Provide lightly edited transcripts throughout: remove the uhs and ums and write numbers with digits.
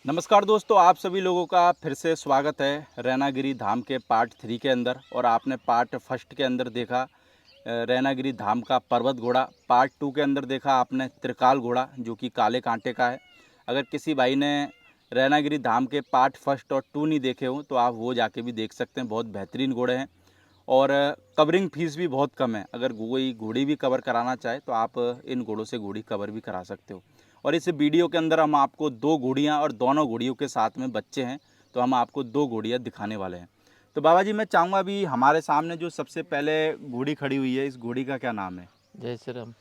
नमस्कार दोस्तों, आप सभी लोगों का फिर से स्वागत है रैनागिरी धाम के पार्ट 3 के अंदर। और आपने पार्ट फर्स्ट के अंदर देखा रैनागिरी धाम का पर्वत घोड़ा। पार्ट 2 के अंदर देखा आपने त्रिकाल घोड़ा जो कि काले कांटे का है। अगर किसी भाई ने रैनागिरी धाम के पार्ट फर्स्ट और 2 नहीं देखे हो तो आप वो जाके भी देख सकते हैं, बहुत बेहतरीन घोड़े हैं। और कवरिंग फीस भी बहुत कम है। अगर कोई घोड़ी भी कवर कराना चाहे तो आप इन घोड़ों से घोड़ी कवर भी करा सकते हो। और इस वीडियो के अंदर हम आपको 2 घोड़ियाँ और दोनों घोड़ियों के साथ में बच्चे हैं, तो हम आपको 2 घोड़ियाँ दिखाने वाले हैं। तो बाबा जी, मैं चाहूँगा अभी हमारे सामने जो सबसे पहले घोड़ी खड़ी हुई है, इस घोड़ी का क्या नाम है? जय श्री राम।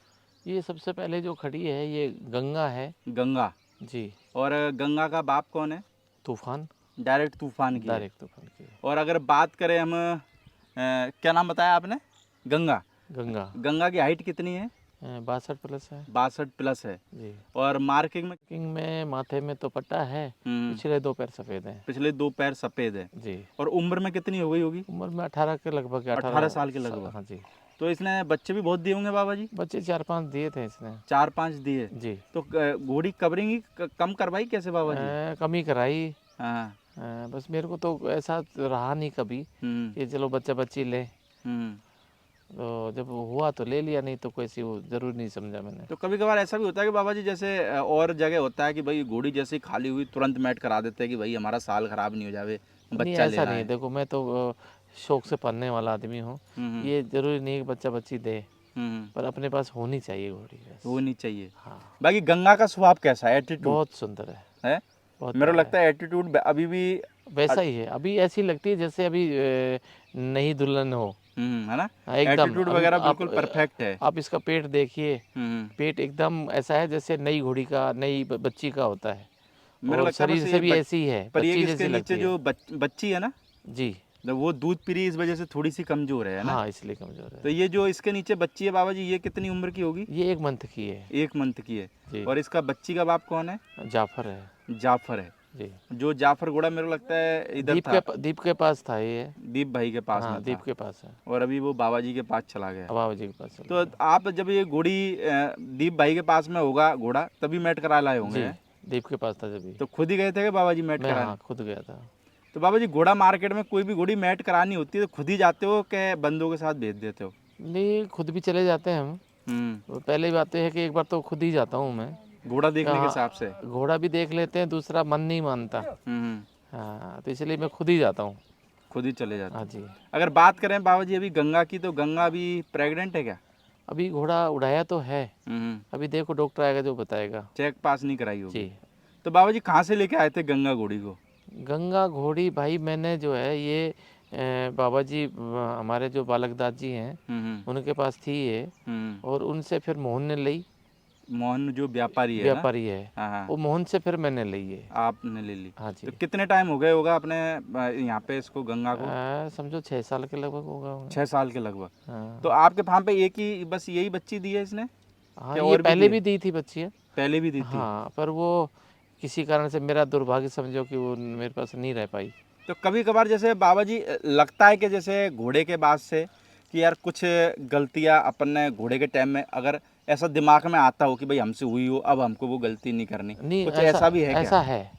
ये सबसे पहले जो खड़ी है ये गंगा है गंगा। जी। और गंगा का बाप कौन है? तूफान। डायरेक्ट तूफान की है। डायरेक्ट तूफान की है। और अगर बात करें हम क्या नाम बताया आपने? गंगा। गंगा गंगा की हाइट कितनी है? 62+ है 62 प्लस है। जी। और मार्किंग में? किंग में माथे में तो पट्टा है, पिछले 2 पैर सफ़ेद हैं पिछले 2 पैर सफ़ेद है। जी। और उम्र में कितनी हो गई होगी? उम्र में 18 के लगभग, 18 साल के लगभग। हाँ जी। तो इसने बच्चे भी बहुत दिए होंगे बाबा जी? बच्चे 4-5 दिए थे इसने 4-5 दिए। जी। तो घोड़ी कवरिंग ही कम करवाई कैसे बाबा जी? कमी कराई। हाँ। बस मेरे को तो ऐसा रहा नहीं कभी कि चलो बच्चा बच्ची ले, तो जब हुआ तो ले लिया, नहीं तो कोई सी वो ज़रूरी नहीं समझा मैंने। तो कभी कभार ऐसा भी होता है कि बाबा जी, जैसे और जगह होता है कि भाई घोड़ी जैसे ही खाली हुई तुरंत मैट करा देते हैं कि भाई हमारा साल खराब नहीं हो जावे, नहीं बच्चा ले ऐसा रहा नहीं है। है। देखो मैं तो शौक से पढ़ने वाला आदमी हूँ। ये ज़रूरी नहीं है कि बच्चा बच्ची दे, पर अपने पास होनी चाहिए घोड़ी बस। होनी चाहिए। हाँ। बाकी गंगा का स्वभाव कैसा है? एटीट्यूड बहुत सुंदर है। बहुत मेरे को प्यारा लगता है एटीट्यूड अभी भी वैसा ही है। अभी ऐसी लगती है जैसे अभी नई दुल्हन हो। है ना? हाँ, एकदम। एटीट्यूड अभी वगैरह आप बिल्कुल परफेक्ट है। आप इसका पेट देखिए। पेट एकदम ऐसा है जैसे नई घोड़ी का, नई बच्ची का होता है। मेरे को और लगता है बस शरीर से ये भी ऐसी ही है, पर ये बच्ची कि जैसी इसके नीचे लगती है जो बच्ची है ना, जी। तो वो दूध पी रही है, इस वजह से थोड़ी सी कमजोर है ना? हाँ, इसलिए कमज़ोर तो है। ये जो इसके नीचे बच्ची है बाबा जी, ये कितनी उम्र की होगी? ये 1 मंथ की है 1 मंथ की है। जी। और इसका बच्ची का बाप कौन है? जाफर है जाफर है। जी। जो जाफर घोड़ा मेरे को लगता है इधर था, दीप के पास था ये। दीप भाई के पास हाँ, में दीप था। के पास है। और अभी वो बाबा जी के पास चला गया। बाबा जी के पास चल तो गया आप जब ये घोड़ी दीप भाई के पास में होगा घोड़ा, तभी मैट करा लाए होंगे जी। हैं? दीप के पास था जब भी। तो खुद ही गए थे कि बाबा जी मैट मैं कराने? हाँ, खुद गया था। तो बाबा जी, घोड़ा मार्केट में कोई भी घोड़ी मैट करानी होती है तो खुद ही जाते हो कि बंदों के साथ भेज देते हो? नहीं, खुद भी चले जाते हैं हम। तो पहले बात तो है कि एक बार तो खुद ही जाता हूँ मैं। घोड़ा देखने के हाँ, हिसाब से। घोड़ा भी देख लेते हैं, दूसरा मन नहीं मानता। हाँ, तो इसलिए मैं खुद ही जाता हूँ। खुद ही चले जाते हाँ हैं। जी। अगर बात करें बाबा जी अभी गंगा की, तो गंगा अभी प्रेग्नेंट है क्या? अभी घोड़ा उड़ाया तो है। अभी देखो डॉक्टर आएगा जो बताएगा। चेक पास नहीं कराई होगी। जी। तो बाबा जी कहाँ से लेके आए थे गंगा घोड़ी को? गंगा घोड़ी भाई मैंने जो है ये बाबा जी हमारे जो बालकदास जी हैं उनके पास थी ये। और उनसे फिर मोहन ने ली। मोहन जो व्यापारी है ना? व्यापारी है। हाँ। वो मोहन से फिर मैंने ली है। आपने ले ली? हाँ जी। तो कितने टाइम हो गए होगा अपने यहाँ पे इसको गंगा को? समझो 6 साल के लगभग होगा उन्हें। 6 साल के लगभग। हाँ। तो आपके फार्म पे एक ही बस यही बच्ची दी है इसने? हाँ, क्या ये और पहले दिए? भी दी थी बच्चियाँ। पहले भी दी थी? हाँ, पर वो किसी कारण से मेरा दुर्भाग्य समझो कि वो मेरे पास नहीं रह पाई। तो कभी कभार जैसे बाबा जी लगता है कि जैसे घोड़े के बाद से कि यार कुछ गलतियां अपन ने घोड़े के टाइम में, अगर ऐसा दिमाग में आता हो कि भाई हमसे हुई हो, अब हमको वो गलती नहीं करनी, नहीं, कुछ ऐसा भी है क्या? ऐसा है।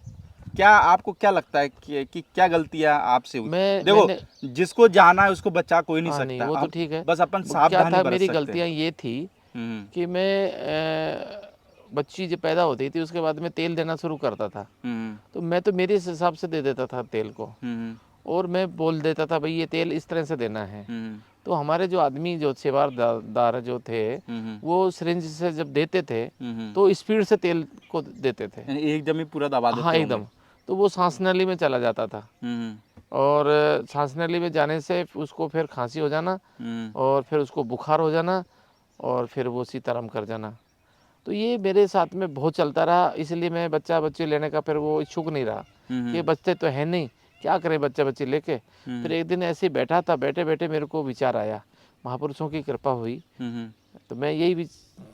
क्या आपको क्या लगता है कि क्या गलतियां आपसे हुई? देखो, मैंने जिसको जाना है उसको बचा कोई नहीं हाँ, नहीं सकता, वो तो हम ठीक है। बस अपन वो क्या सावधानी था, बरत मेरी सकते हैं। गलतियाँ ये थी हम्म कि मैं बच्ची जब पैदा होती थी उसके बाद में तेल देना शुरू करता था। हम्म तो मैं तो मेरे हिसाब से दे देता था तेल को। हम्म और मैं बोल देता था भाई ये तेल इस तरह से देना है। हम्म तो हमारे जो आदमी जो सेवादार जो थे हम्म वो सिरिंज से जब देते थे हम्म तो स्पीड से तेल को देते थे। यानी एकदम ही पूरा दबा हाँ, देते होंगे। एकदम। तो वो सांस नली में चला जाता था। हम्म और सांस नली में जाने से उसको फिर खांसी हो जाना हम्म और फिर उसको बुखार हो जाना और फिर वो सीताराम कर जाना। तो ये मेरे साथ में बहुत चलता रहा, इसलिए मैं बच्चा बच्ची लेने का फिर वो इच्छुक नहीं रहा कि बच्चे तो है नहीं, क्या करें बच्चा बच्ची लेके। फिर एक दिन ऐसे ही बैठा था, बैठे बैठे मेरे को विचार आया, महापुरुषों की कृपा हुई। तो मैं यही भी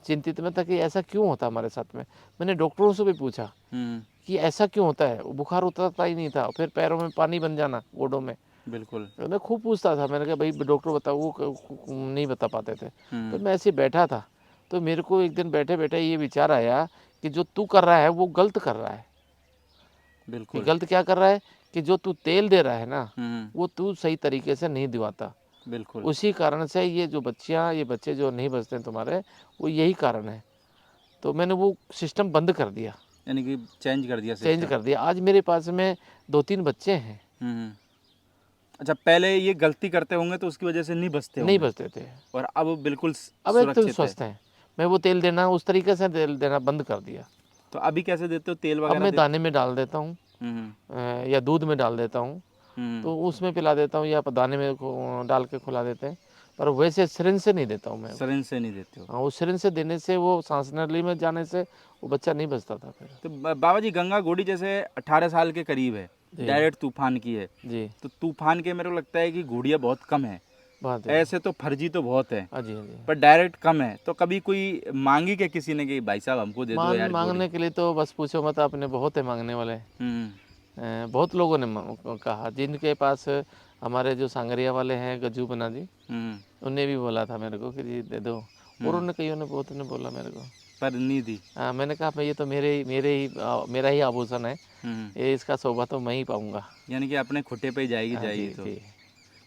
चिंतित में था कि ऐसा क्यों होता हमारे साथ में। मैंने डॉक्टरों से भी पूछा कि ऐसा क्यों होता है। वो बुखार उतरता ही नहीं था, फिर पैरों में पानी बन जाना, गोडों में। बिल्कुल। तो मैं खूब पूछता था, मैंने कहा भाई डॉक्टर बताओ, वो नहीं बता पाते थे। तो मैं ऐसे ही बैठा था, तो मेरे को एक दिन बैठे बैठे ये विचार आया कि जो तू कर रहा है वो गलत कर रहा है। कि बिल्कुल। गलत क्या कर रहा है कि जो तू तेल दे रहा है ना हम्म, वो तू सही तरीके से नहीं दिवाता। बिल्कुल। उसी कारण से ये जो बच्चियाँ ये बच्चे जो नहीं बचते हैं तुम्हारे वो यही कारण है। तो मैंने वो सिस्टम बंद कर दिया, यानी कि चेंज कर दिया चेंज सिस्टम। कर दिया। आज मेरे पास में 2-3 बच्चे हैं, हम्म। अच्छा, पहले ये गलती करते होंगे तो उसकी वजह से नहीं बचते नहीं होंगे, बचते थे। और अब बिल्कुल अब एकदम सुरक्षित है। स्वस्थ हैं। मैं वो तेल देना उस तरीके से तेल देना बंद कर दिया। तो अभी कैसे देते हो, तेल अब वगैरह मैं देते दाने में डाल देता हूँ हो? या दूध में डाल देता हूँ, तो उसमें पिला देता हूँ या दाने में डाल के खिला देते हैं। पर वैसे सिरिंज से नहीं देता हूँ मैं। सिरिंज से नहीं देते हो? हाँ, वो सिरिंज से देने से वो सांस नली में जाने से वो बच्चा नहीं बचता था फिर। तो बाबा जी, गंगा घोड़ी जैसे 18 साल के करीब है, जी डायरेक्ट तूफान की है, जी, तो तूफान के मेरे को लगता है कि घोड़ियाँ बहुत कम है। बात है। ऐसे तो फर्जी तो बहुत है, हाँ जी, हाँ जी। पर डायरेक्ट कम है। तो कभी कोई मांगी क्या किसी ने कि भाई साहब हमको दे दो यार घोड़ी? मांगने के लिए तो बस पूछो मत, आपने बहुत है मांगने वाले। हम्म, बहुत लोगों ने कहा, जिनके पास हमारे जो सांगरिया वाले हैं गज्जू बना जी, हम्म, उनने भी बोला था मेरे को कि जी दे दो। और उन्होंने कईयों ने बहुत ने बोला मेरे को। पर नहीं दी। मैंने कहा भाई ये तो मेरा ही आभूषण है, ये इसका शोभा तो मैं ही पाऊंगा। यानी कि अपने खुटे पे ही जाएगी हाँ जी जाएगी तो। जी।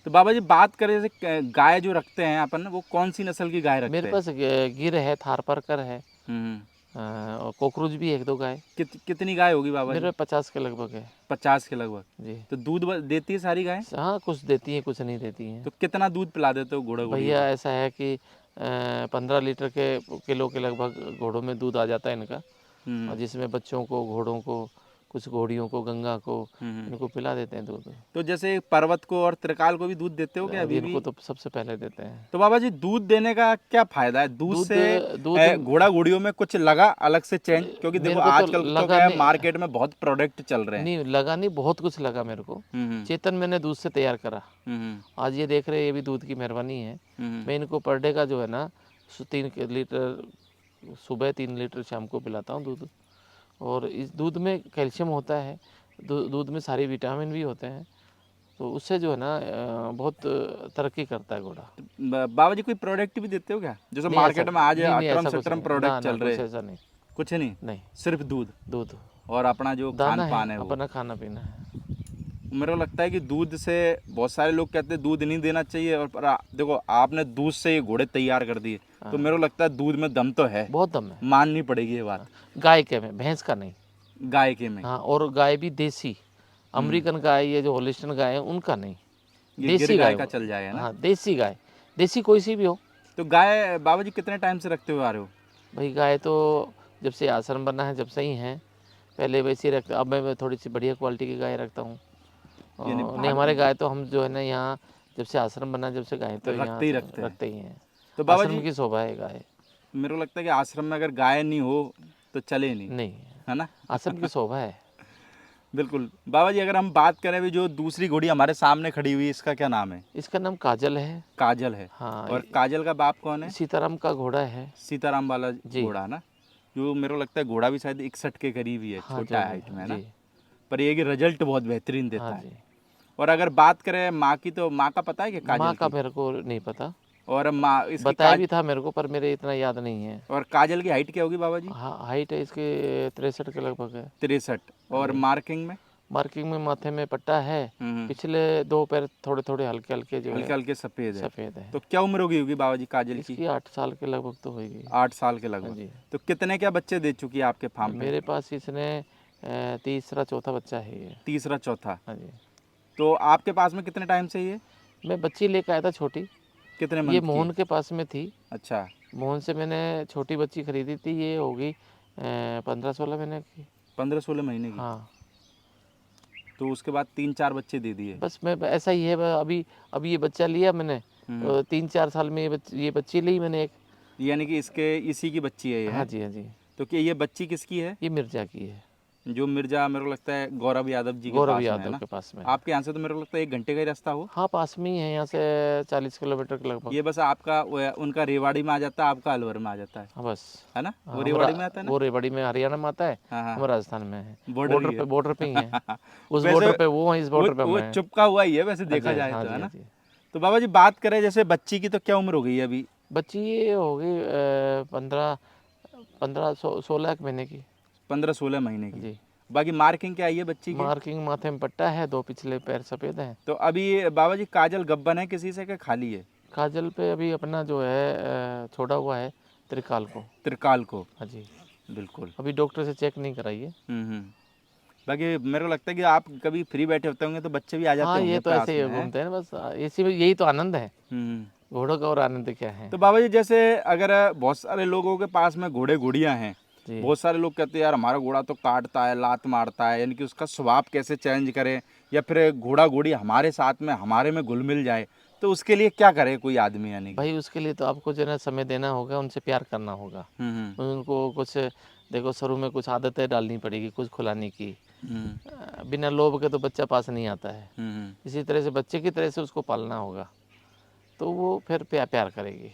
तो बाबा जी, बात करें जैसे गाय जो रखते हैं अपन, वो कौन सी नस्ल की गाय मेरे रखते हैं? पास गिर है, थारपारकर है, हम्म। और कॉकरोच भी है 1-2 गाय। कितनी गाय होगी बाबा जी? मेरे 50 के लगभग है 50 के लगभग। जी। तो दूध देती है सारी गाय? हाँ, कुछ देती हैं कुछ नहीं देती हैं। तो कितना दूध पिला देते हो घोड़ा घोड़ियों भैया को? ऐसा है कि 15 लीटर के किलो के लगभग घोड़ों में दूध आ जाता है इनका। हम्म, और जिसमें बच्चों को, घोड़ों को, कुछ घोड़ियों को, गंगा को, हम्म। इनको पिला देते हैं दूध। तो जैसे पर्वत को और त्रिकाल को भी दूध देते हो क्या अभी भी? इनको तो सबसे पहले देते हैं तो बाबा जी, दूध देने का क्या फायदा है दूध दूध। से? दूध घोड़ा घोड़ियों में कुछ लगा अलग से चेंज? क्योंकि देखो मेरे को तो आजकल तो लगा क्या है, नहीं, मार्केट में बहुत प्रोडक्ट चल रहे हैं। नहीं लगा नहीं, बहुत कुछ लगा मेरे को। हम्म, चेतन मैंने दूध से तैयार करा। हम्म, आज ये देख रहे हैं, ये भी दूध की मेहरबानी है। हम्म। मैं इनको पर डे का जो है ना 3 लीटर सुबह, 3 लीटर शाम को पिलाता हूँ दूध। और इस दूध में कैल्शियम होता है, दूध में सारी विटामिन भी होते हैं, तो उससे जो है ना बहुत तरक्की करता है घोड़ा। तो बाबा जी, कोई प्रोडक्ट भी देते हो क्या, जैसे नहीं ऐसा, मार्केट में आज नहीं नहीं अटरम ऐसा कुछ सटरम नहीं, ना प्रोडक्ट ना चल रहे कुछ हैं? ऐसा नहीं। कुछ नहीं, नहीं, सिर्फ दूध दूध और अपना जो दाना खान है, पान है वो? अपना खाना पीना है। मेरे को लगता है कि दूध से, बहुत सारे लोग कहते हैं दूध नहीं देना चाहिए, और पर देखो आपने दूध से ये घोड़े तैयार कर दिए, तो मेरे को लगता है दूध में दम तो है, बहुत दम है। माननी पड़ेगी ये बात। गाय के में, भैंस का नहीं। गाय के में? हाँ, और गाय भी देसी, अमेरिकन गाय, ये जो होलिस्टन गाय है उनका नहीं, ये गिर देसी गाय गाय का वो। चल जाएगा ना? हाँ, देसी गाय, देसी कोई सी भी हो। तो गाय बाबा जी कितने टाइम से रखते हुए आ रहे हो? भाई गाय तो जब से आश्रम बना है जब से ही हैं। पहले वैसे ही रखता, अब मैं थोड़ी सी बढ़िया क्वालिटी की गाय रखता हूँ। यानी नहीं, हमारे गाय तो हम जो है ना यहाँ जब से आश्रम बना, जब से गाय तो यहाँ रखते ही रखते हैं। रखते ही हैं। तो बाबा आश्रम जी, की शोभा है गाय। मेरे को लगता है कि आश्रम में अगर गाय नहीं हो तो चले नहीं, नहीं, है ना? आश्रम की शोभा है। बिल्कुल। बाबा जी, अगर हम बात करें भी, जो दूसरी घोड़ी हमारे सामने खड़ी हुई है, इसका क्या नाम है? इसका नाम काजल है। काजल है। हाँ, और काजल का बाप कौन है? सीताराम का घोड़ा है सीताराम वाला जी। घोड़ा ना, जो मेरे को लगता है घोड़ा भी शायद 61 के करीब ही है, हाँ छोटा है जी, हाइट में, है ना? जी। पर ये कि रिजल्ट बहुत बेहतरीन देता हाँ है। जी। और अगर बात करें माँ की, तो माँ का पता है कि माँ काजल का की? मेरे को नहीं पता, और माँ इसकी बताया भी था मेरे को, पर मेरे इतना याद नहीं है। और काजल की हाइट क्या होगी बाबा जी? हाँ, हाइट है इसकी 63 के लगभग है। 63। और मार्किंग में? मार्किंग में माथे में पट्टा है, पिछले 2 पैर थोड़े थोड़े हल्के हल्के जो हल्के है हल्के सफ़ेद है। सफ़ेद है। तो क्या उम्र होगी बाबा जी काजल की? इसकी 8 साल के लगभग तो होगी। 8 साल के हाँ लगभग। जी। तो कितने क्या बच्चे दे चुकी है आपके फार्म पे? मेरे पास इसने तीसरा चौथा बच्चा है ये। तीसरा चौथा। हाँ जी। तो आपके पास में कितने टाइम से ये? मैं बच्ची लेकर आया था छोटी, कितने ये मंथ की? मोहन के पास में थी। अच्छा, मोहन से मैंने छोटी बच्ची खरीदी थी, ये होगी 15-16 महीने की। 15-16 महीने की। हाँ, तो उसके बाद 3-4 बच्चे दे दिए? बस मैं ऐसा ही है। अभी ये बच्चा लिया मैंने, 3-4 साल में ये बच्ची ली मैंने एक। यानी कि इसके इसी की बच्ची है ये? हाँ है? जी, हाँ जी। तो क्या ये बच्ची किसकी है? ये मिर्जा की है, जो मिर्जा, मेरे को लगता है गौरव यादव जी के गौरव पास में है यादव ना? के पास में। आपके यहाँ से तो मेरे को लगता है 1 घंटे का ही रास्ता हो। हाँ, पास में ही है, यहाँ से 40 किलोमीटर के लगभग। ये बस आपका उनका रेवाड़ी में आ जाता है, आपका अलवर में आ जाता है हाँ बस। है ना? हाँ, वो रेवाड़ी में आता है ना? वो रेवाड़ी में हरियाणा में आता है, हाँ, हाँ। हम राजस्थान में है। बॉर्डर ही है। बॉर्डर पे ही है। उस वैसे बॉर्डर पे वो है, इस बॉर्डर पे वो मैं है। चुपका हुआ ही है वैसे हाँ देखा जी, जाए हाँ तो, जी, है हाँ ना? जी। तो बाबा जी, बात करें जैसे बच्ची की, तो क्या उम्र हो गई है अभी? बच्ची ये होगी 15 16 महीने की। 15-16 महीने की। जी। बाकी मार्किंग क्या आई है बच्ची की? मार्किंग माथे में पट्टा है, 2 पिछले पैर सफ़ेद हैं। तो अभी बाबा जी काजल गब्बन है किसी से कि खाली है? काजल पे अभी अपना जो है छोड़ा हुआ है त्रिकाल को। त्रिकाल को। हाँ जी, बिल्कुल। अभी डॉक्टर से चेक नहीं कराई है। हम्म। बाकी मेरे को लगता है कि आप कभी फ्री बैठे होते होंगे तो बच्चे भी आ जाते हाँ, ये होंगे तो पास ऐसे ही में, हैं? घूमते हैं बस, इसी में यही तो आनंद है। हम्म। घोड़ों का और आनंद क्या है। तो बाबा जी जैसे अगर बहुत सारे लोगों के पास में घोड़े घोड़ियां हैं, जी, बहुत सारे लोग कहते हैं यार हमारा घोड़ा तो काटता है, लात मारता है, यानी कि उसका स्वभाव कैसे चेंज करें, या फिर घोड़ा घोड़ी हमारे साथ में हमारे में घुल मिल जाए, तो उसके लिए क्या करे कोई आदमी, यानी कि? भाई उसके लिए तो आपको जो है ना समय देना होगा, उनसे प्यार करना होगा। उनको कुछ देखो, शुरू में कुछ आदतें डालनी पड़ेगी, कुछ खिलाने की। बिना लोभ के तो बच्चा पास नहीं आता है। इसी तरह से बच्चे की तरह से उसको पालना होगा, तो वो फिर प्यार करेगी,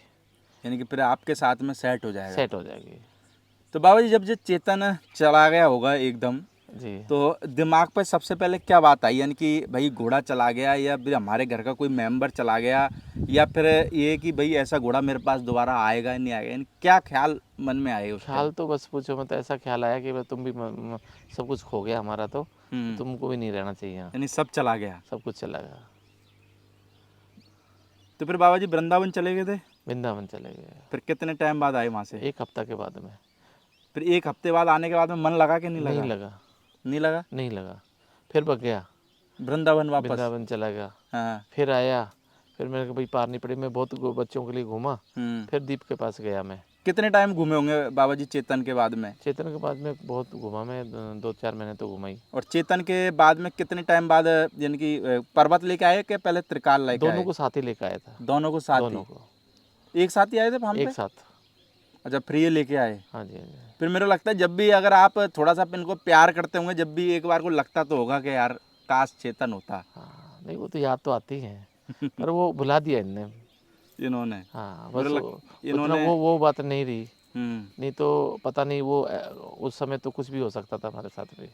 यानी कि फिर आपके साथ में सेट हो जाएगा। सेट हो जाएगी। तो बाबा जी जब ये चेतन चला गया होगा एकदम, जी, तो दिमाग पर सबसे पहले क्या बात आई, यानी कि भाई घोड़ा चला गया, या फिर हमारे घर का कोई मेंबर चला गया, या फिर ये कि भाई ऐसा घोड़ा मेरे पास दोबारा आएगा नहीं आएगा, यानी क्या ख्याल मन में आए उस ख्याल तो बस पूछो मत, ऐसा ख्याल आया कि भाई तुम भी सब कुछ खो गया हमारा, तो टाइम? तुमको भी नहीं रहना चाहिए यहाँ, यानी सब चला गया। सब कुछ चला गया। तो फिर बाबा जी वृंदावन चले गए थे? वृंदावन चले गए फिर कितने टाइम बाद आए वहाँ से? 1 हफ्ता के बाद में। फिर 1 हफ्ते बाद आने के बाद में मन लगा कि नहीं नहीं लगा? लगा, नहीं लगा। नहीं लगा। फिर भाग गया, वृंदावन वापस? वृंदावन चला गया। हाँ। फिर आया, फिर मेरे को भाई पार नहीं पड़ी, मैं बहुत बच्चों के लिए घूमा। फिर दीप के पास गया मैं। कितने टाइम घूमे होंगे बाबा जी चेतन के बाद में? चेतन के बाद में बहुत घूमा मैं, 2-4 महीने तो घुमा ही। और चेतन के बाद में कितने टाइम बाद यानी कि पर्वत लेके आए कि पहले त्रिकाल लेके दोनों आए? को साथ ही लेकर आया था। दोनों को साथ दोनों ही? को एक साथ ही आए थे हम एक पे? साथ। अच्छा, फ्री लेके आए। हाँ जी, हाँ जी। फिर मेरे को लगता है जब भी अगर आप थोड़ा सा इनको प्यार करते होंगे, जब भी एक बार को लगता तो होगा कि यार काश चेतन होता। हाँ, नहीं वो तो याद तो आती है, पर वो भुला दिया इनने। इन्होंने? हाँ, मेरे बस लग उतना इन्होंने वो बात नहीं रही। हम्म। नहीं तो पता नहीं वो उस समय तो कुछ भी हो सकता था हमारे साथ भी।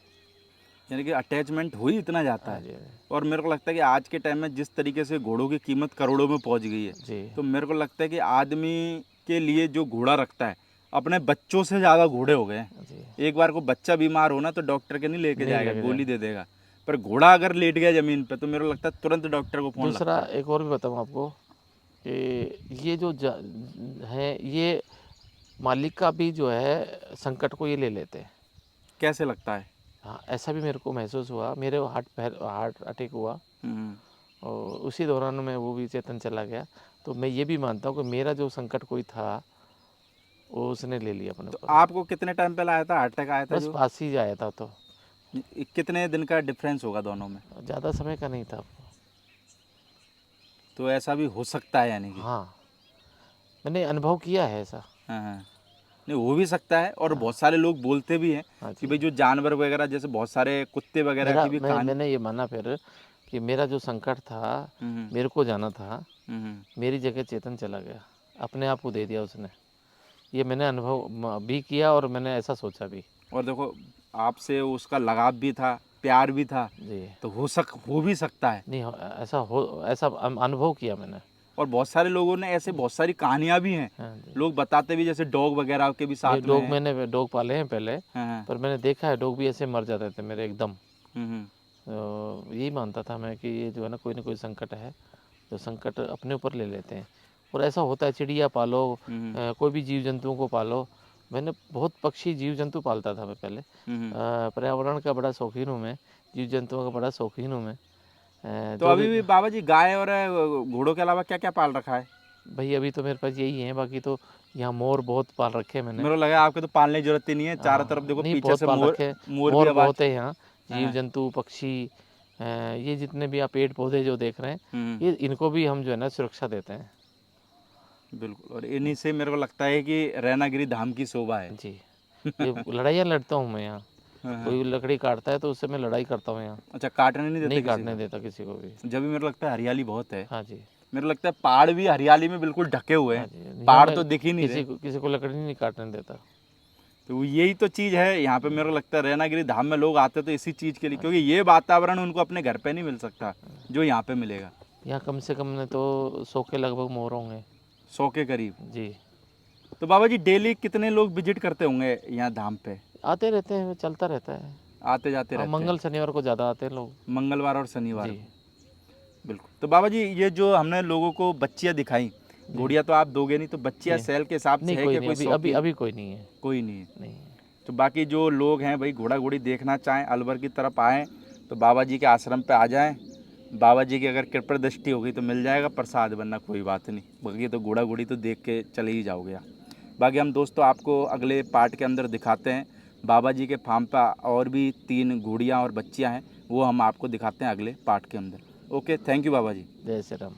यानी कि अटैचमेंट हुई इतना जाता हाँ है। जी, हाँ जी। और मेरे को लगता है कि आज के टाइम में जिस तरीके से घोड़ों की कीमत करोड़ों में पहुंच गई है, जी, तो मेरे को लगता है कि आदमी के लिए जो घोड़ा रखता है, अपने बच्चों से ज़्यादा घोड़े हो गए हैं। जी। एक बार को बच्चा बीमार होना तो डॉक्टर के नहीं लेके नहीं जाएगा, लेके गोली जाए। दे देगा। पर घोड़ा अगर लेट गया ज़मीन पे तो मेरे को लगता है तुरंत डॉक्टर को फ़ोन दूसरा लगता है। एक और भी बताऊँ आपको कि ये जो है, ये मालिक का भी जो है संकट को ये ले लेते हैं। कैसे लगता है? हाँ, ऐसा भी मेरे को महसूस हुआ। मेरे हार्ट अटैक हुआ, हम्म। और उसी दौरान में वो भी चेतन चला गया। तो मैं ये भी मानता हूँ कि मेरा जो संकट कोई था वो उसने ले लिया अपने तो ऊपर। आपको कितने टाइम पहले आया था, हार्ट अटैक आया था बस जो? पास ही आया था, तो कितने दिन का डिफरेंस होगा दोनों में? ज़्यादा समय का नहीं था। तो ऐसा भी हो सकता है यानी कि? हाँ, मैंने अनुभव किया है ऐसा। हाँ हाँ। नहीं, हो भी सकता है। और बहुत सारे लोग बोलते भी हैं हाँ कि जी। भाई जो जानवर वगैरह, जैसे बहुत सारे कुत्ते वगैरह की भी कहानी। मैंने ये माना फिर कि मेरा जो संकट था, हम्म। मेरे को जाना था, हम्म। मेरी जगह चेतन चला गया, अपने आप को दे दिया उसने। ये मैंने अनुभव भी किया और मैंने ऐसा सोचा भी। और देखो, आपसे उसका लगाव भी था, प्यार भी था, जी, तो हो भी सकता है। नहीं ऐसा अनुभव किया मैंने। और बहुत सारे लोगों ने ऐसे बहुत सारी कहानियां भी हैं, हाँ जी। लोग बताते भी, जैसे डॉग वगैरह के भी नहीं, साथ में हैं। मैंने डॉग पाले हैं पहले, हाँ हाँ। पर मैंने देखा है डॉग भी ऐसे मर जाते थे मेरे एकदम। हम्म। तो यही मानता था मैं कि ये जो है ना कोई संकट है, जो संकट अपने ऊपर ले लेते हैं। और ऐसा होता है, चिड़िया पालो, कोई भी जीव जंतुओं को पालो। मैंने बहुत पक्षी जीव जंतु पालता था मैं पहले। पर्यावरण का बड़ा शौकीन हूँ मैं, जीव जंतुओं का बड़ा शौकीन हूँ मैं। तो जो अभी भी बाबा जी गाय और घोड़ों के अलावा क्या क्या पाल रखा है? भाई अभी तो मेरे पास यही है, बाकी तो यहाँ मोर बहुत पाल रखे हैं मैंने। मेरे को लगा आपके तो पालने की जरूरत ही नहीं है, चारों तरफ देखो नहीं, पीछे बहुत से पाल मोर, रखे हैं। मोर भी मोर आवाज। बहुत है यहाँ, जीव हाँ। जंतु पक्षी, ये जितने भी आप पेड़ पौधे जो देख रहे हैं, ये इनको भी हम जो है ना सुरक्षा देते हैं। बिल्कुल। और इन्हीं से मेरे को लगता है कि रैनागिरी धाम की शोभा है। जी, ये लड़ाइयाँ लड़ता हूँ मैं यहाँ। हाँ। कोई लकड़ी काटता है तो उससे मैं लड़ाई करता हूँ यहाँ। अच्छा, काटने नहीं देते नहीं किसी काटने को? देता किसी को भी। जब भी मेरे को लगता है हरियाली बहुत है। हाँ जी, मेरे को लगता है पहाड़ भी हरियाली में बिल्कुल ढके हुए हाँ हैं, जी। यहाँ पहाड़ मैं तो दिख ही नहीं रहे। किसी को लकड़ी नहीं काटने देता। तो यही तो चीज़ है यहाँ पे। मेरे को लगता है रैनागिरी धाम में लोग आते तो इसी चीज़ के लिए, क्योंकि ये वातावरण उनको अपने घर पे नहीं मिल सकता जो यहाँ पे मिलेगा। यहाँ कम से कम ने तो 100 के लगभग मोर होंगे। 100 के करीब? जी, तो बाबा जी डेली कितने लोग विजिट करते होंगे यहाँ धाम पे? आते रहते हैं, चलता रहता है। आते जाते रहते हैं? मंगल शनिवार को ज़्यादा आते हैं लोग मंगलवार और शनिवार जी। को। बिल्कुल। तो बाबा जी ये जो हमने लोगों को बच्चियाँ दिखाई, घोड़ियाँ तो आप दोगे नहीं, तो बच्चियाँ जी। सेल के हिसाब से नहीं है कोई क्या, नहीं, कोई अभी शौकीन? अभी कोई नहीं है। कोई नहीं है। नहीं। तो बाकी जो लोग हैं भाई घोड़ा घोड़ी देखना चाहें, अलवर की तरफ आएँ तो बाबा जी के आश्रम पे आ जाएं। बाबा जी की अगर कृपा दृष्टि होगी तो मिल जाएगा प्रसाद, वरना कोई बात नहीं। बाकी तो घोड़ा घोड़ी तो देख के चले ही जाओगे आप। बाकी हम दोस्तों आपको अगले पार्ट के अंदर दिखाते हैं। बाबा जी के फार्म पर और भी 3 घोड़ियाँ और बच्चियाँ हैं, वो हम आपको दिखाते हैं अगले पार्ट के अंदर। ओके, थैंक यू बाबा जी। जय श्री राम।